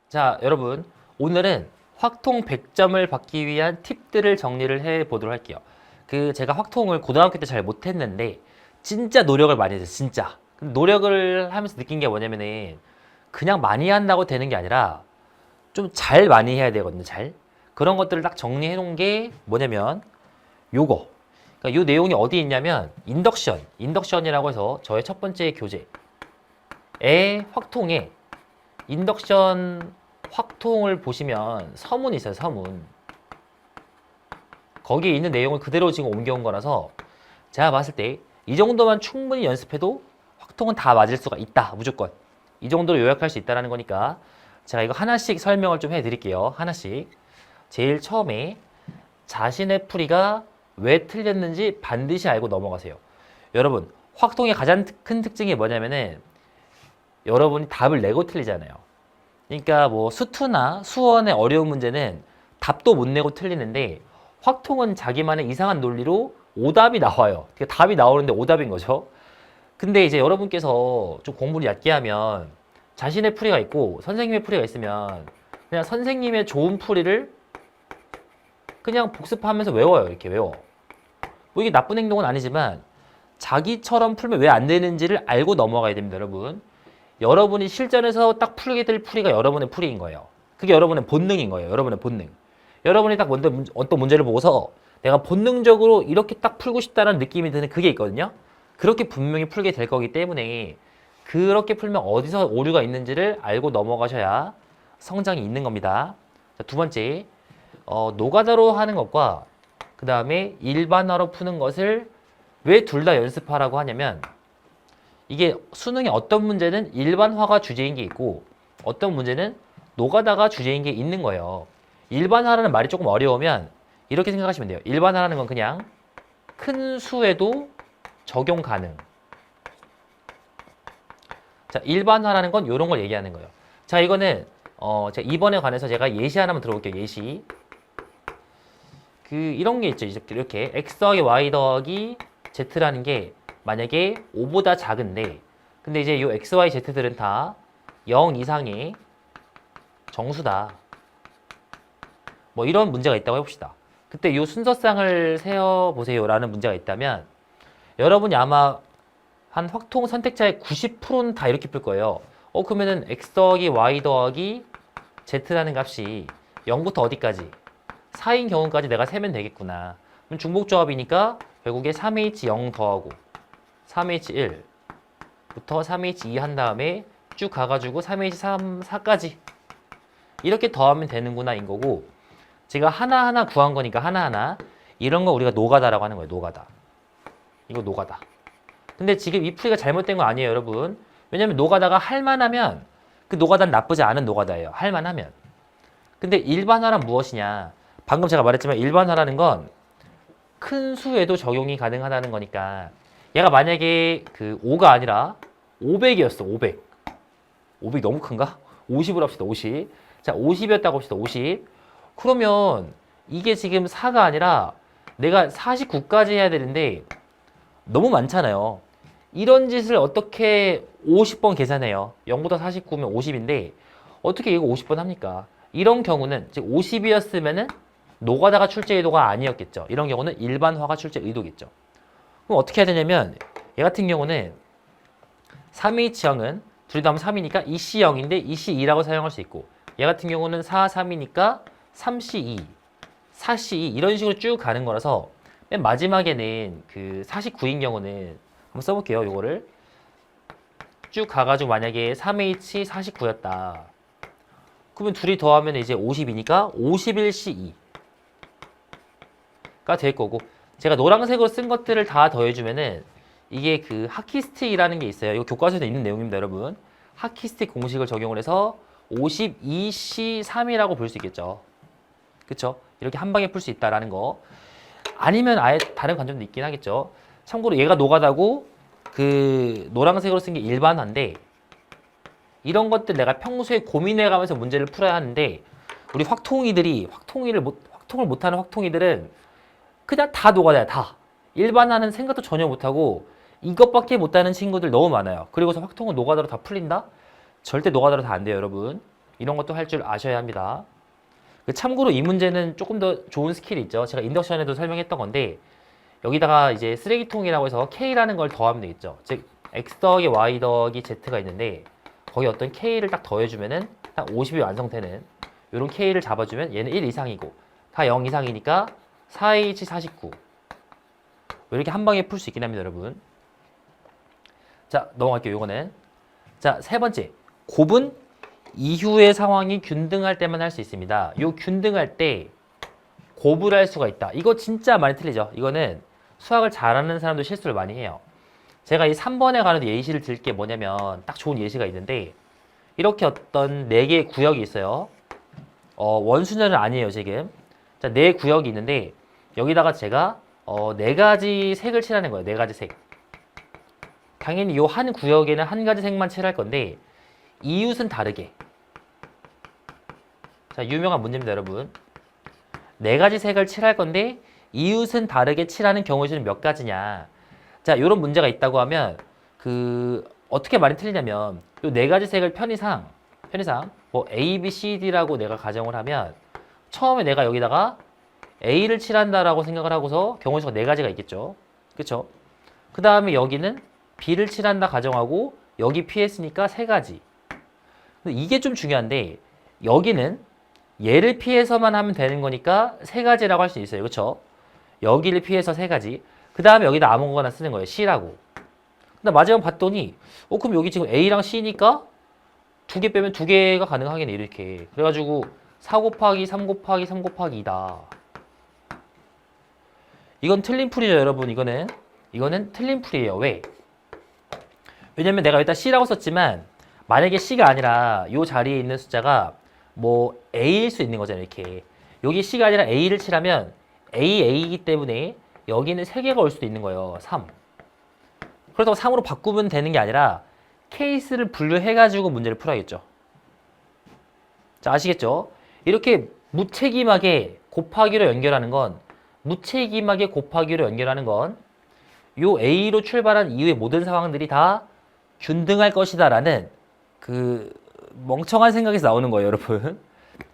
자, 여러분, 오늘은 확통 100점을 받기 위한 팁들을 정리를 해 보도록 할게요. 제가 확통을 고등학교 때 잘 못했는데, 진짜 노력을 많이 했어요, 진짜. 근데 노력을 하면서 느낀 게 뭐냐면은, 그냥 많이 한다고 되는 게 아니라, 좀 잘 많이 해야 되거든요, 잘. 그런 것들을 딱 정리해 놓은 게 뭐냐면, 요거. 그러니까 요 내용이 어디 있냐면, 인덕션이라고 해서 저의 첫 번째 교재의 확통에 인덕션 확통을 보시면 서문이 있어요, 서문. 거기에 있는 내용을 그대로 지금 옮겨온 거라서 제가 봤을 때 이 정도만 충분히 연습해도 확통은 다 맞을 수가 있다, 무조건. 이 정도로 요약할 수 있다는 거니까 제가 이거 하나씩 설명을 좀 해드릴게요. 하나씩. 제일 처음에 자신의 풀이가 왜 틀렸는지 반드시 알고 넘어가세요. 여러분, 확통의 가장 큰 특징이 뭐냐면은 여러분이 답을 내고 틀리잖아요. 그러니까 뭐 수투나 수원의 어려운 문제는 답도 못 내고 틀리는데 확통은 자기만의 이상한 논리로 오답이 나와요. 그러니까 답이 나오는데 오답인 거죠. 근데 이제 여러분께서 좀 공부를 얕게 하면 자신의 풀이가 있고 선생님의 풀이가 있으면 그냥 선생님의 좋은 풀이를 그냥 복습하면서 외워요. 이렇게 외워. 뭐 이게 나쁜 행동은 아니지만 자기처럼 풀면 왜 안 되는지를 알고 넘어가야 됩니다, 여러분. 여러분이 실전에서 딱 풀게 될 풀이가 여러분의 풀이인 거예요. 그게 여러분의 본능인 거예요. 여러분의 본능. 여러분이 딱 어떤 문제를 보고서 내가 본능적으로 이렇게 딱 풀고 싶다는 느낌이 드는 그게 있거든요. 그렇게 분명히 풀게 될 거기 때문에 그렇게 풀면 어디서 오류가 있는지를 알고 넘어가셔야 성장이 있는 겁니다. 자, 두 번째, 노가다로 하는 것과 그 다음에 일반화로 푸는 것을 왜 둘 다 연습하라고 하냐면 이게 수능에 어떤 문제는 일반화가 주제인 게 있고 어떤 문제는 노가다가 주제인 게 있는 거예요. 일반화라는 말이 조금 어려우면 이렇게 생각하시면 돼요. 일반화라는 건 그냥 큰 수에도 적용 가능. 자, 일반화라는 건 이런 걸 얘기하는 거예요. 자, 이거는 제가 이번에 관해서 제가 예시 하나만 들어볼게요. 예시. 이런 게 있죠. 이렇게 x 더하기 y 더하기 z라는 게 만약에 5보다 작은데 근데 이제 이 x, y, z들은 다 0 이상의 정수다. 뭐 이런 문제가 있다고 해봅시다. 그때 이 순서상을 세어보세요 라는 문제가 있다면 여러분이 아마 한 확통 선택자의 90%는 다 이렇게 풀 거예요. 그러면은 x 더하기 y 더하기 z라는 값이 0부터 어디까지? 4인 경우까지 내가 세면 되겠구나. 그럼 중복조합이니까 결국에 3h0 더하고 3h1부터 3h2 한 다음에 쭉 가가지고 3h3, 4까지 이렇게 더하면 되는구나 인 거고 제가 하나하나 구한 거니까 하나하나 이런 거 우리가 노가다라고 하는 거예요. 노가다. 이거 노가다. 근데 지금 이 풀이가 잘못된 거 아니에요, 여러분. 왜냐면 노가다가 할만하면 그 노가다는 나쁘지 않은 노가다예요. 할만하면. 근데 일반화란 무엇이냐? 방금 제가 말했지만 일반화라는 건 큰 수에도 적용이 가능하다는 거니까 얘가 만약에 5가 아니라 500이었어. 500. 500 너무 큰가? 50으로 합시다. 50. 자, 50이었다고 합시다. 50. 그러면 이게 지금 4가 아니라 내가 49까지 해야 되는데 너무 많잖아요. 이런 짓을 어떻게 50번 계산해요? 0보다 49면 50인데 어떻게 이거 50번 합니까? 이런 경우는 즉 50이었으면은 노가다가 출제 의도가 아니었겠죠. 이런 경우는 일반화가 출제 의도겠죠. 그럼 어떻게 해야 되냐면 얘 같은 경우는 3H형은 둘이 다 하면 3이니까 2C0인데 2C2라고 사용할 수 있고 얘 같은 경우는 4, 3이니까 3C2, 4C2 이런 식으로 쭉 가는 거라서 맨 마지막에는 49인 경우는 한번 써볼게요. 요거를 쭉 가가지고 만약에 3H 49였다. 그러면 둘이 더하면 이제 50이니까 51C2 가 될 거고 제가 노란색으로 쓴 것들을 다 더해주면은 이게 하키스틱이라는 게 있어요. 이거 교과서에 있는 내용입니다, 여러분. 하키스틱 공식을 적용을 해서 52C3이라고 볼 수 있겠죠. 그쵸? 이렇게 한 방에 풀 수 있다라는 거. 아니면 아예 다른 관점도 있긴 하겠죠. 참고로 얘가 노가다고 노란색으로 쓴 게 일반화인데 이런 것들 내가 평소에 고민해가면서 문제를 풀어야 하는데 우리 확통을 못하는 확통이들은 그냥 다 노가다야, 다. 일반화는 생각도 전혀 못하고 이것밖에 못하는 친구들 너무 많아요. 그리고서 확통은 노가다로 다 풀린다? 절대 노가다로 다 안 돼요, 여러분. 이런 것도 할 줄 아셔야 합니다. 참고로 이 문제는 조금 더 좋은 스킬이 있죠. 제가 인덕션에도 설명했던 건데 여기다가 이제 쓰레기통이라고 해서 K라는 걸 더하면 되겠죠. 즉 X 더하기 Y 더하기 Z가 있는데 거기 어떤 K를 딱 더해주면은 한 50이 완성되는 이런 K를 잡아주면 얘는 1 이상이고 다 0 이상이니까 4H 49 이렇게 한 방에 풀 수 있긴 합니다, 여러분. 자, 넘어갈게요. 이거는 자, 세 번째 곱은 이후의 상황이 균등할 때만 할 수 있습니다. 요 균등할 때 곱을 할 수가 있다. 이거 진짜 많이 틀리죠. 이거는 수학을 잘하는 사람도 실수를 많이 해요. 제가 이 3번에 관한 예시를 들 게 뭐냐면 딱 좋은 예시가 있는데 이렇게 어떤 4개의 구역이 있어요. 원수녀는 아니에요, 지금. 자, 4구역이 있는데 여기다가 제가 4가지 색을 칠하는 거예요. 4가지 색. 당연히 이 한 구역에는 한 가지 색만 칠할 건데 이웃은 다르게. 자, 유명한 문제입니다, 여러분. 4가지 색을 칠할 건데 이웃은 다르게 칠하는 경우의 수는 몇 가지냐. 자, 이런 문제가 있다고 하면 어떻게 많이 틀리냐면 이 4가지 색을 편의상 뭐 A, B, C, D라고 내가 가정을 하면 처음에 내가 여기다가 A를 칠한다라고 생각을 하고서 경우의 수가 4가지가 있겠죠. 그쵸? 그 다음에 여기는 B를 칠한다 가정하고 여기 피했으니까 3가지. 근데 이게 좀 중요한데 여기는 얘를 피해서만 하면 되는 거니까 3가지라고 할 수 있어요. 그쵸? 여기를 피해서 3가지. 그 다음에 여기다 아무거나 쓰는 거예요. C라고. 근데 마지막 봤더니 그럼 여기 지금 A랑 C니까 2개 빼면 2개가 가능하겠네. 이렇게. 그래가지고 4 곱하기 3 곱하기 3 곱하기 2다. 이건 틀린 풀이죠, 여러분. 이거는 틀린 풀이에요. 왜? 왜냐면 내가 일단 C라고 썼지만 만약에 C가 아니라 이 자리에 있는 숫자가 뭐 A일 수 있는 거잖아요. 이렇게. 여기 C가 아니라 A를 칠하면 A이기 때문에 여기는 3개가 올 수도 있는 거예요. 3. 그렇다고 3으로 바꾸면 되는 게 아니라 케이스를 분류해가지고 문제를 풀어야겠죠. 자, 아시겠죠? 이렇게 무책임하게 곱하기로 연결하는 건 요 A로 출발한 이후의 모든 상황들이 다 균등할 것이다 라는 멍청한 생각에서 나오는 거예요, 여러분.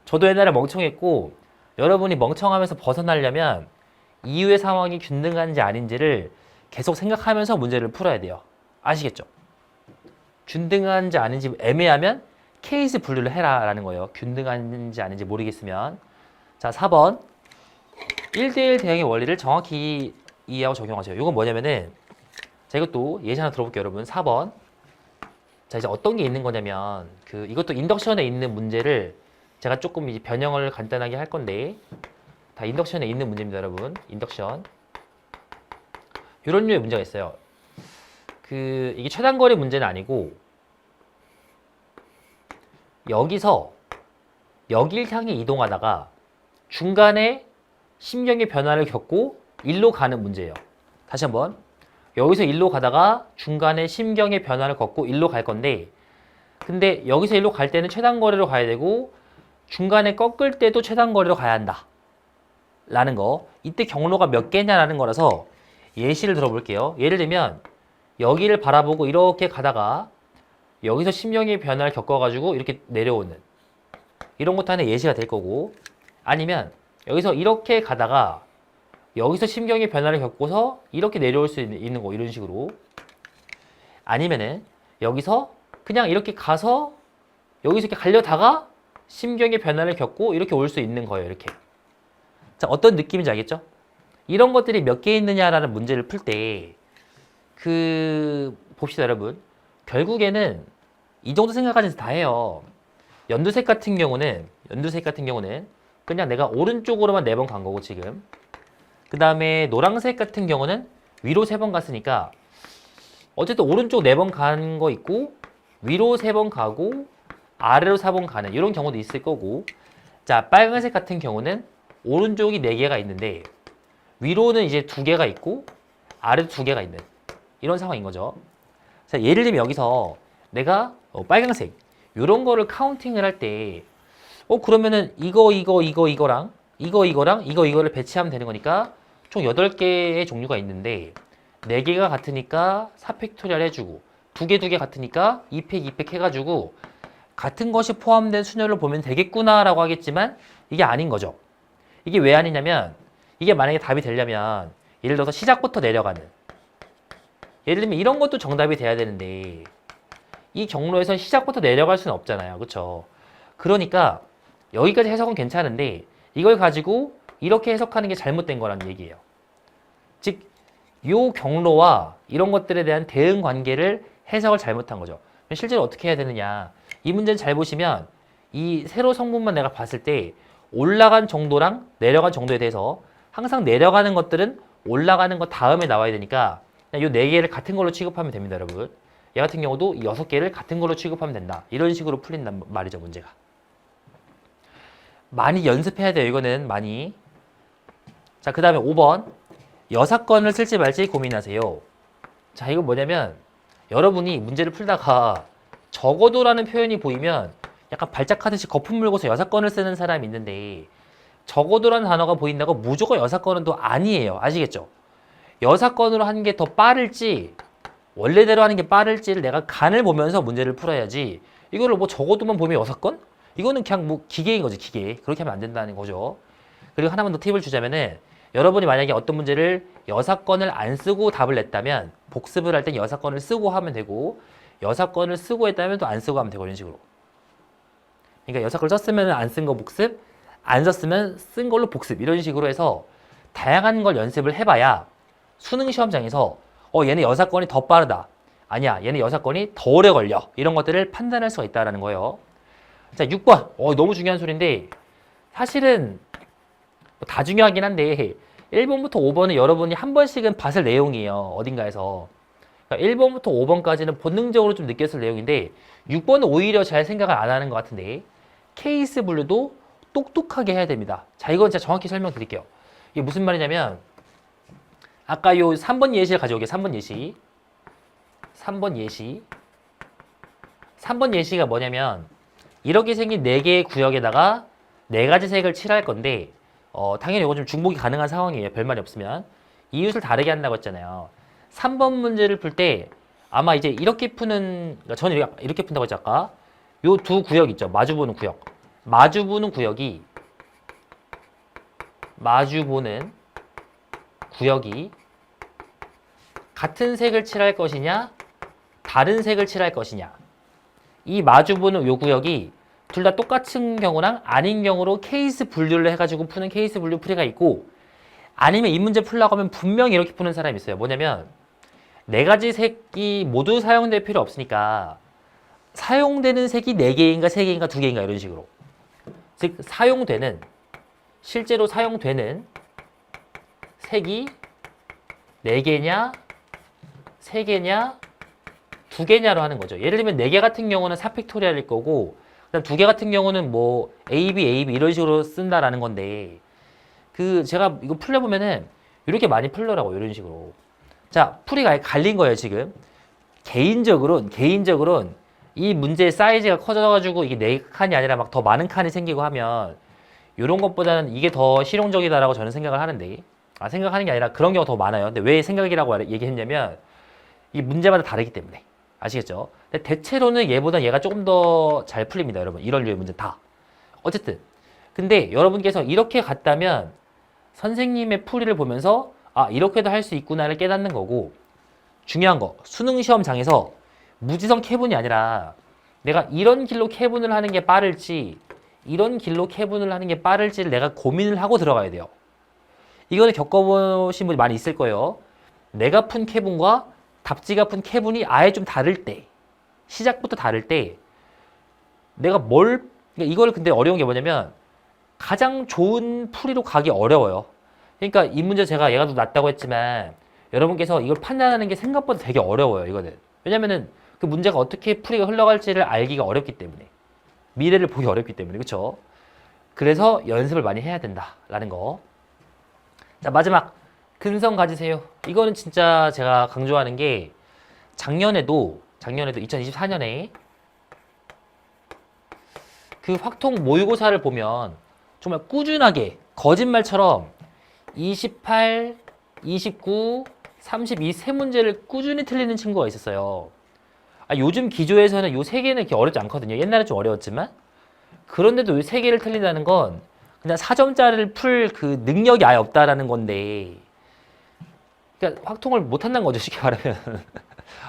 저도 옛날에 멍청했고 여러분이 멍청하면서 벗어나려면 이후의 상황이 균등한지 아닌지를 계속 생각하면서 문제를 풀어야 돼요. 아시겠죠? 균등한지 아닌지 애매하면 케이스 분류를 해라 라는 거예요. 균등한지 아닌지 모르겠으면. 자, 4번 1대1 대응의 원리를 정확히 이해하고 적용하세요. 이건 뭐냐면은 자, 이것도 예시 하나 들어볼게요, 여러분. 4번. 자, 이제 어떤 게 있는 거냐면 이것도 인덕션에 있는 문제를 제가 조금 이제 변형을 간단하게 할 건데 다 인덕션에 있는 문제입니다, 여러분. 인덕션. 이런 류의 문제가 있어요. 이게 최단거리 문제는 아니고 여기서 여길 향해 이동하다가 중간에 심경의 변화를 겪고 일로 가는 문제예요. 다시 한번. 여기서 일로 가다가 중간에 심경의 변화를 겪고 일로 갈 건데 근데 여기서 일로 갈 때는 최단거리로 가야 되고 중간에 꺾을 때도 최단거리로 가야 한다 라는 거. 이때 경로가 몇 개냐라는 거라서 예시를 들어볼게요. 예를 들면 여기를 바라보고 이렇게 가다가 여기서 심경의 변화를 겪어가지고 이렇게 내려오는 이런 것도 하나의 예시가 될 거고 아니면 여기서 이렇게 가다가 여기서 심경의 변화를 겪고서 이렇게 내려올 수 있는 거 이런 식으로 아니면은 여기서 그냥 이렇게 가서 여기서 이렇게 가려다가 심경의 변화를 겪고 이렇게 올 수 있는 거예요. 이렇게. 자, 어떤 느낌인지 알겠죠? 이런 것들이 몇 개 있느냐라는 문제를 풀 때 봅시다, 여러분. 결국에는 이 정도 생각까지 다 해요. 연두색 같은 경우는 그냥 내가 오른쪽으로만 4번 간 거고 지금. 그 다음에 노란색 같은 경우는 위로 3번 갔으니까 어쨌든 오른쪽 4번 간 거 있고 위로 3번 가고 아래로 4번 가는 이런 경우도 있을 거고 자, 빨간색 같은 경우는 오른쪽이 4개가 있는데 위로는 이제 2개가 있고 아래도 2개가 있는 이런 상황인 거죠. 자, 예를 들면 여기서 내가 빨간색 이런 거를 카운팅을 할 때 그러면은 이거랑 이거를 배치하면 되는 거니까 총 8개의 종류가 있는데 4개가 같으니까 4팩토리얼 해주고 2개 같으니까 2팩 해가지고 같은 것이 포함된 순열로 보면 되겠구나라고 하겠지만 이게 아닌 거죠. 이게 왜 아니냐면 이게 만약에 답이 되려면 예를 들어서 시작부터 내려가는 예를 들면 이런 것도 정답이 돼야 되는데 이 경로에서 시작부터 내려갈 수는 없잖아요. 그렇죠? 그러니까 여기까지 해석은 괜찮은데 이걸 가지고 이렇게 해석하는 게 잘못된 거라는 얘기예요. 즉, 요 경로와 이런 것들에 대한 대응 관계를 해석을 잘못한 거죠. 실제로 어떻게 해야 되느냐. 이 문제는 잘 보시면 이 세로 성분만 내가 봤을 때 올라간 정도랑 내려간 정도에 대해서 항상 내려가는 것들은 올라가는 것 다음에 나와야 되니까 이 4개를 같은 걸로 취급하면 됩니다, 여러분. 얘 같은 경우도 이 6개를 같은 걸로 취급하면 된다. 이런 식으로 풀린단 말이죠, 문제가. 많이 연습해야 돼요, 이거는 많이. 자, 그 다음에 5번. 여사건을 쓸지 말지 고민하세요. 자, 이거 뭐냐면 여러분이 문제를 풀다가 적어도라는 표현이 보이면 약간 발작하듯이 거품 물고서 여사건을 쓰는 사람이 있는데 적어도라는 단어가 보인다고 무조건 여사건은 또 아니에요. 아시겠죠? 여사건으로 하는 게 더 빠를지 원래대로 하는 게 빠를지를 내가 간을 보면서 문제를 풀어야지 이거를 뭐 적어도만 보면 여사건? 이거는 그냥 뭐 기계인 거지, 기계. 그렇게 하면 안 된다는 거죠. 그리고 하나만 더 팁을 주자면은 여러분이 만약에 어떤 문제를 여사건을 안 쓰고 답을 냈다면 복습을 할 땐 여사건을 쓰고 하면 되고 여사건을 쓰고 했다면 또 안 쓰고 하면 되고 이런 식으로. 그러니까 여사건을 썼으면 안 쓴 거 복습, 안 썼으면 쓴 걸로 복습 이런 식으로 해서 다양한 걸 연습을 해봐야 수능 시험장에서 얘는 여사건이 더 빠르다. 아니야, 얘는 여사건이 더 오래 걸려. 이런 것들을 판단할 수가 있다는 거예요. 자, 6번. 너무 중요한 소리인데 사실은 다 중요하긴 한데 1번부터 5번은 여러분이 한 번씩은 봤을 내용이에요. 어딘가에서. 그러니까 1번부터 5번까지는 본능적으로 좀 느꼈을 내용인데 6번은 오히려 잘 생각을 안 하는 것 같은데 케이스 분류도 똑똑하게 해야 됩니다. 자, 이건 제가 정확히 설명드릴게요. 이게 무슨 말이냐면 아까 요 3번 예시를 가져오게요. 3번 예시. 3번 예시가 뭐냐면 이렇게 생긴 4개의 구역에다가 4가지 색을 칠할 건데 당연히 이거 좀 중복이 가능한 상황이에요. 별말이 없으면. 이웃을 다르게 한다고 했잖아요. 3번 문제를 풀 때 아마 이제 이렇게 푸는, 그러니까 저는 이렇게 푼다고 했죠, 아까. 요 두 구역 있죠. 마주보는 구역. 마주보는 구역이 같은 색을 칠할 것이냐, 다른 색을 칠할 것이냐. 이 마주보는 요 구역이 둘 다 똑같은 경우랑 아닌 경우로 케이스 분류를 해가지고 푸는 케이스 분류 풀이가 있고 아니면 이 문제 풀려고 하면 분명히 이렇게 푸는 사람이 있어요. 뭐냐면 4가지 색이 모두 사용될 필요 없으니까 사용되는 색이 4개인가 3개인가 2개인가 이런 식으로. 즉 실제로 사용되는 색이 4개냐 3개냐 2개냐로 하는 거죠. 예를 들면 4개 같은 경우는 4팩토리얼일 거고 그다음 2개 같은 경우는 뭐 AB 이런 식으로 쓴다라는 건데 제가 이거 풀려보면은 이렇게 많이 풀더라고요. 이런 식으로. 자, 풀이가 갈린 거예요, 지금. 개인적으로는 이 문제의 사이즈가 커져가지고 이게 4칸이 아니라 막 더 많은 칸이 생기고 하면 이런 것보다는 이게 더 실용적이다라고 저는 생각을 하는데 생각하는 게 아니라 그런 경우가 더 많아요. 근데 왜 생각이라고 얘기했냐면 이 문제마다 다르기 때문에. 아시겠죠? 근데 대체로는 얘보다 얘가 조금 더 잘 풀립니다, 여러분. 이런 류의 문제 다. 어쨌든. 근데 여러분께서 이렇게 갔다면 선생님의 풀이를 보면서 이렇게도 할 수 있구나를 깨닫는 거고 중요한 거, 수능 시험장에서 무지성 캐분이 아니라 내가 이런 길로 캐분을 하는 게 빠를지 이런 길로 캐분을 하는 게 빠를지를 내가 고민을 하고 들어가야 돼요. 이거는 겪어보신 분이 많이 있을 거예요. 내가 푼 캐분과 답지가 푼 캐분이 아예 좀 다를 때 시작부터 다를 때 내가 그러니까 이걸 근데 어려운 게 뭐냐면 가장 좋은 풀이로 가기 어려워요. 그러니까 이 문제 제가 얘가 더 낫다고 했지만 여러분께서 이걸 판단하는 게 생각보다 되게 어려워요. 이거는. 왜냐면은 그 문제가 어떻게 풀이가 흘러갈지를 알기가 어렵기 때문에 미래를 보기 어렵기 때문에 그렇죠? 그래서 연습을 많이 해야 된다라는 거. 자, 마지막 근성 가지세요. 이거는 진짜 제가 강조하는 게 작년에도 2024년에 그 확통 모의고사를 보면 정말 꾸준하게 거짓말처럼 28, 29, 32 세 문제를 꾸준히 틀리는 친구가 있었어요. 요즘 기조에서는 요 세 개는 이렇게 어렵지 않거든요. 옛날에 좀 어려웠지만. 그런데도 요 세 개를 틀린다는 건 그냥 4점짜리를 풀 그 능력이 아예 없다라는 건데. 그러니까 확통을 못한다는 거죠, 쉽게 말하면.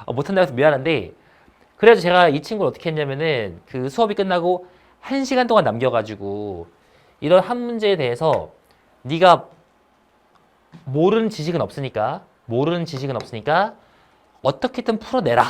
못한다고 해서 미안한데. 그래서 제가 이 친구를 어떻게 했냐면은 그 수업이 끝나고 1시간 동안 남겨가지고 이런 한 문제에 대해서 네가 모르는 지식은 없으니까 어떻게든 풀어내라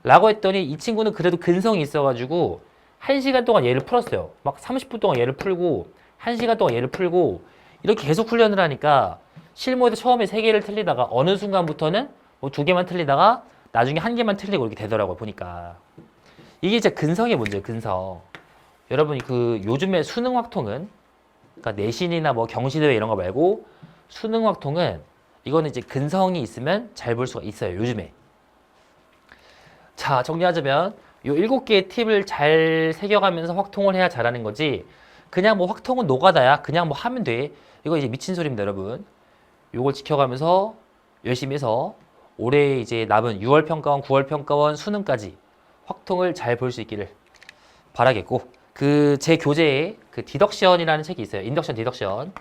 라고 했더니 이 친구는 그래도 근성이 있어가지고 1시간 동안 얘를 풀었어요. 막 30분 동안 얘를 풀고 1시간 동안 얘를 풀고 이렇게 계속 훈련을 하니까 실무에서 처음에 3개를 틀리다가 어느 순간부터는 뭐 2개만 틀리다가 나중에 1개만 틀리고 이렇게 되더라고요. 보니까 이게 진짜 근성의 문제예요. 근성. 여러분이 그 요즘에 수능 확통은 그러니까 내신이나 뭐 경시대회 이런 거 말고 수능 확통은 이거는 이제 근성이 있으면 잘 볼 수가 있어요. 요즘에. 자, 정리하자면 요 7개의 팁을 잘 새겨가면서 확통을 해야 잘하는 거지. 그냥 뭐 확통은 노가다야. 그냥 뭐 하면 돼. 이거 이제 미친 소리입니다, 여러분. 요걸 지켜가면서 열심히 해서 올해 이제 남은 6월 평가원, 9월 평가원, 수능까지 확통을 잘 볼 수 있기를 바라겠고, 그 제 교재에 그 디덕션이라는 책이 있어요. 인덕션, 디덕션.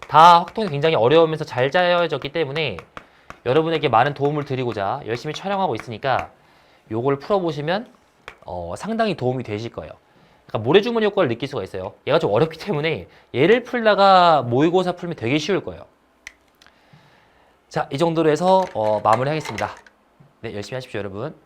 다 확통이 굉장히 어려우면서 잘 짜여졌기 때문에 여러분에게 많은 도움을 드리고자 열심히 촬영하고 있으니까 요걸 풀어보시면 상당히 도움이 되실 거예요. 그러니까 모래주머니 효과를 느낄 수가 있어요. 얘가 좀 어렵기 때문에 얘를 풀다가 모의고사 풀면 되게 쉬울 거예요. 자, 이 정도로 해서 마무리하겠습니다. 네, 열심히 하십시오, 여러분.